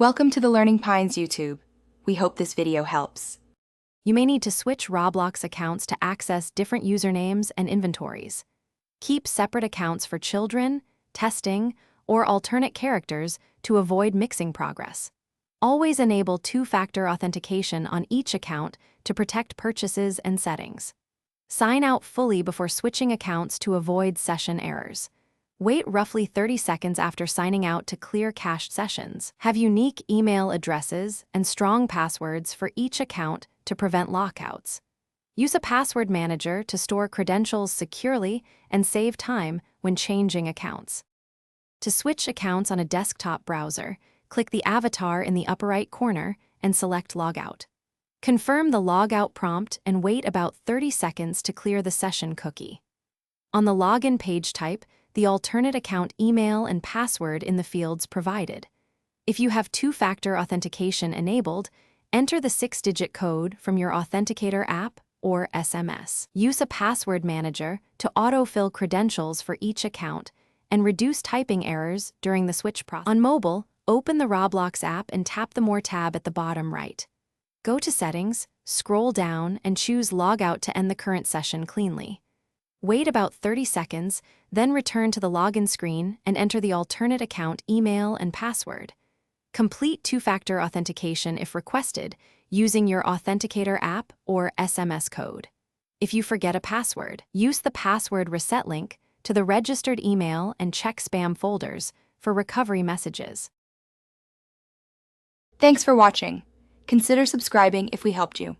Welcome to the Learning Pines YouTube. We hope this video helps. You may need to switch Roblox accounts to access different usernames and inventories. Keep separate accounts for children, testing, or alternate characters to avoid mixing progress. Always enable two-factor authentication on each account to protect purchases and settings. Sign out fully before switching accounts to avoid session errors. Wait roughly 30 seconds after signing out to clear cached sessions. Have unique email addresses and strong passwords for each account to prevent lockouts. Use a password manager to store credentials securely and save time when changing accounts. To switch accounts on a desktop browser, click the avatar in the upper right corner and select Logout. Confirm the logout prompt and wait about 30 seconds to clear the session cookie. On the login page, type the alternate account email and password in the fields provided. If you have two-factor authentication enabled, enter the 6-digit code from your Authenticator app or SMS. Use a password manager to autofill credentials for each account and reduce typing errors during the switch process. On mobile, open the Roblox app and tap the More tab at the bottom right. Go to Settings, scroll down, and choose Logout to end the current session cleanly. Wait about 30 seconds, then return to the login screen and enter the alternate account email and password. Complete two-factor authentication if requested, using your Authenticator app or SMS code. If you forget a password, use the password reset link to the registered email and check spam folders for recovery messages. Thanks for watching. Consider subscribing if we helped you.